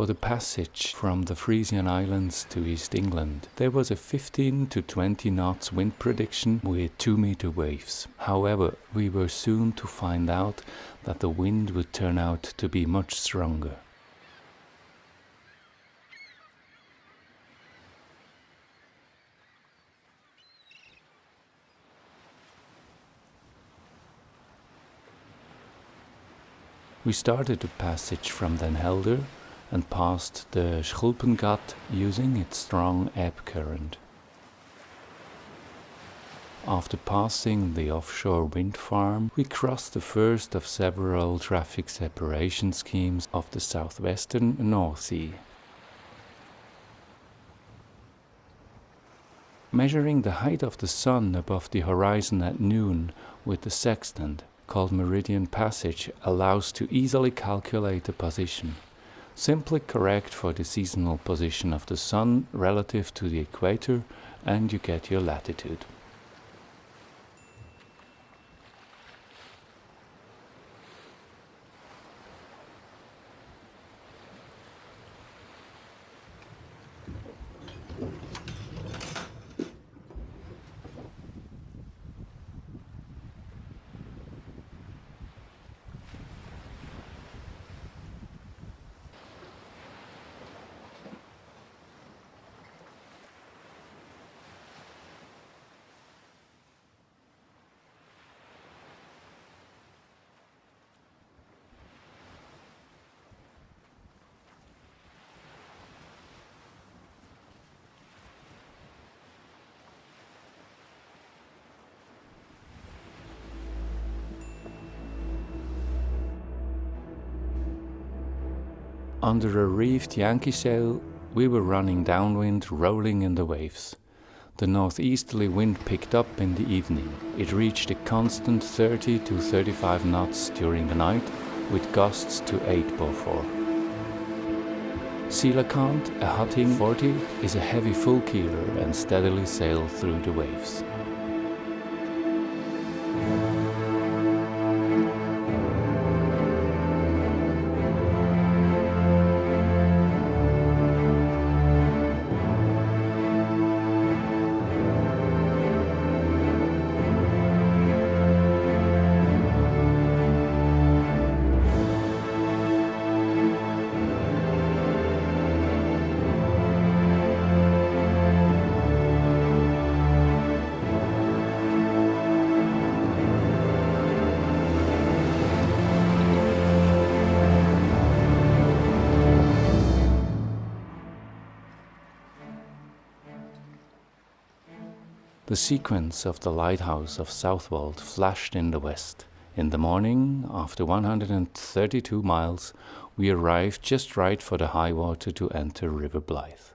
For the passage from the Frisian Islands to East England, there was a 15 to 20 knots wind prediction with 2-meter waves. However, we were soon to find out that the wind would turn out to be much stronger. We started the passage from Den Helder and passed the Schulpengat using its strong ebb current. After passing the offshore wind farm, we crossed the first of several traffic separation schemes of the southwestern North Sea. Measuring the height of the sun above the horizon at noon with the sextant, called meridian passage, allows to easily calculate the position. Simply correct for the seasonal position of the sun relative to the equator and you get your latitude. Under a reefed Yankee sail, we were running downwind, rolling in the waves. The northeasterly wind picked up in the evening. It reached a constant 30 to 35 knots during the night, with gusts to 8 Beaufort. Sealakant, a Hutting 40, is a heavy full keeler and steadily sailed through the waves. The sequence of the lighthouse of Southwold flashed in the west. In the morning, after 132 miles, we arrived just right for the high water to enter River Blythe.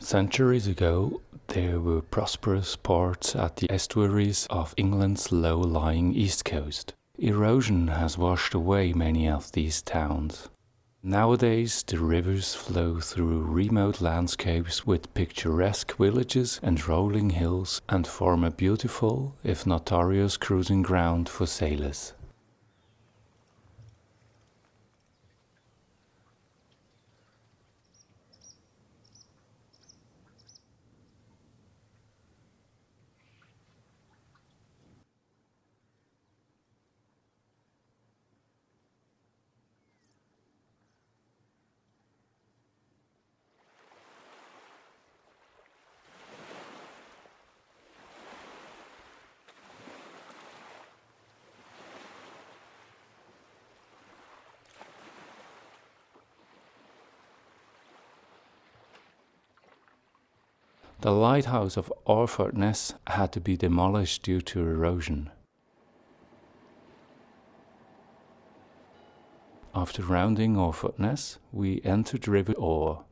Centuries ago, there were prosperous ports at the estuaries of England's low-lying east coast. Erosion has washed away many of these towns. Nowadays, the rivers flow through remote landscapes with picturesque villages and rolling hills and form a beautiful, if notorious, cruising ground for sailors. The lighthouse of Orfordness had to be demolished due to erosion. After rounding Orfordness, we entered River Orr.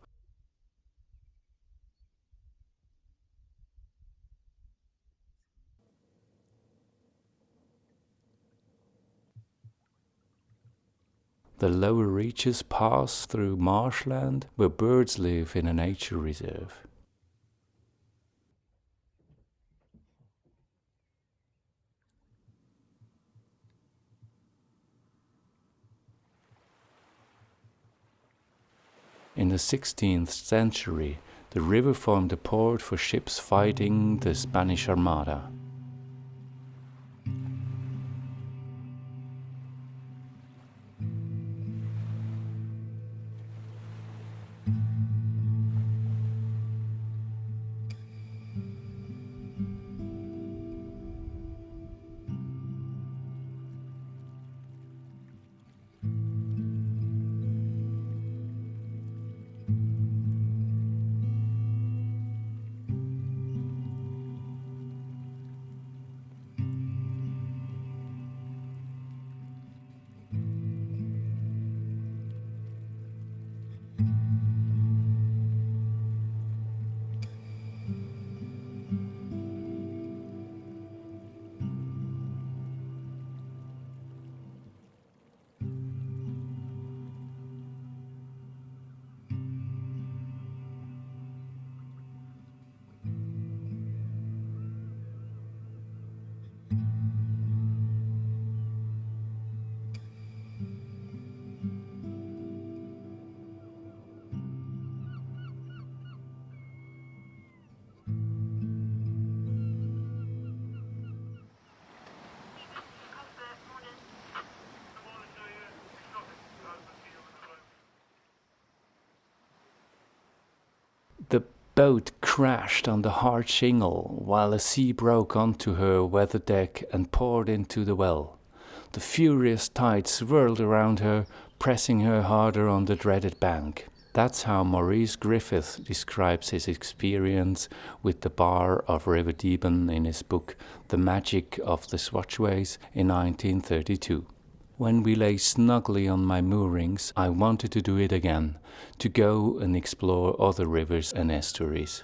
The lower reaches pass through marshland where birds live in a nature reserve. In the 16th century, the river formed a port for ships fighting the Spanish Armada. The boat crashed on the hard shingle while a sea broke onto her weather deck and poured into the well. The furious tide swirled around her, pressing her harder on the dreaded bank. That's how Maurice Griffith describes his experience with the bar of River Deben in his book The Magic of the Swatchways in 1932. When we lay snugly on my moorings, I wanted to do it again, to go and explore other rivers and estuaries.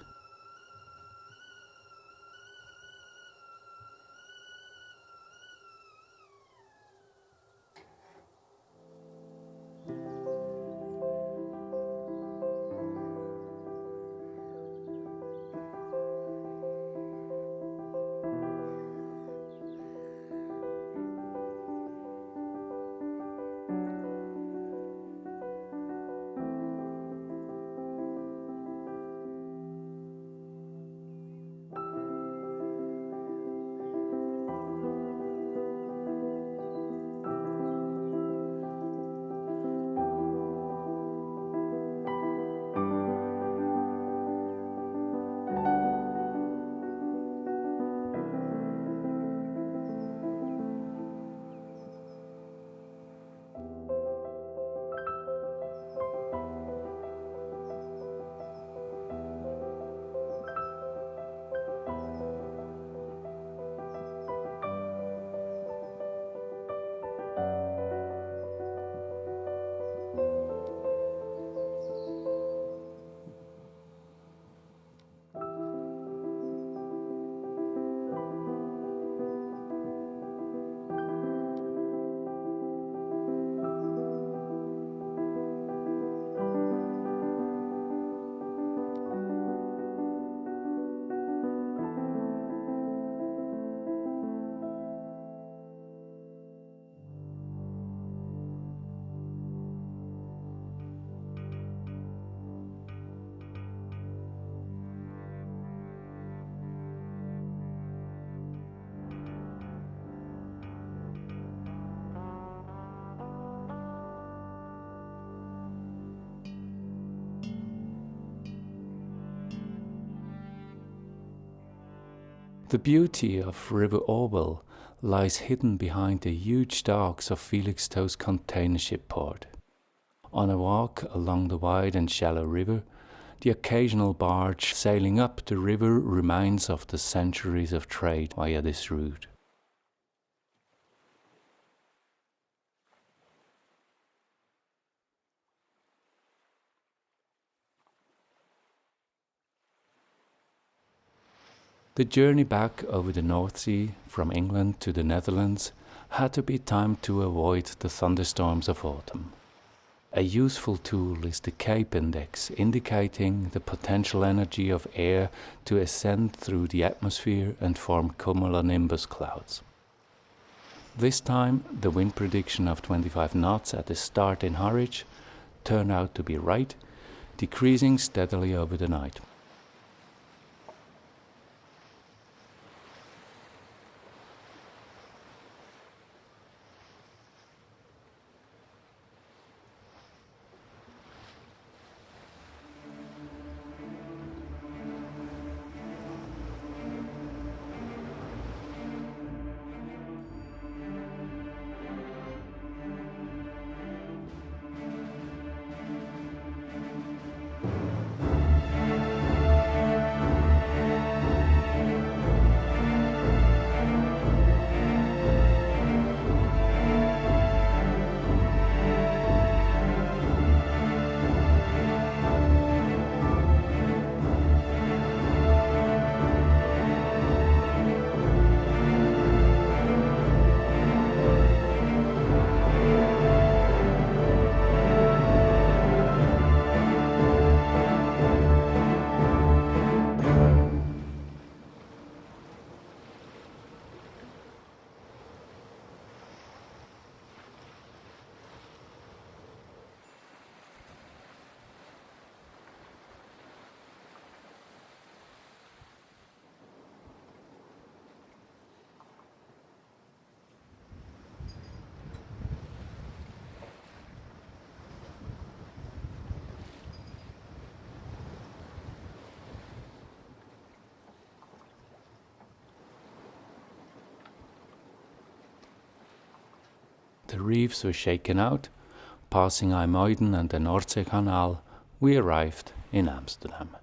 The beauty of River Orwell lies hidden behind the huge docks of Felixstowe's container ship port. On a walk along the wide and shallow river, The occasional barge sailing up the river reminds of the centuries of trade via this route. The journey back over the North Sea from England to the Netherlands had to be timed to avoid the thunderstorms of autumn. A useful tool is the Cape Index, indicating the potential energy of air to ascend through the atmosphere and form cumulonimbus clouds. This time, the wind prediction of 25 knots at the start in Harwich turned out to be right, decreasing steadily over the night. The reefs were shaken out. Passing IJmuiden and the Noordzeekanaal, we arrived in Amsterdam.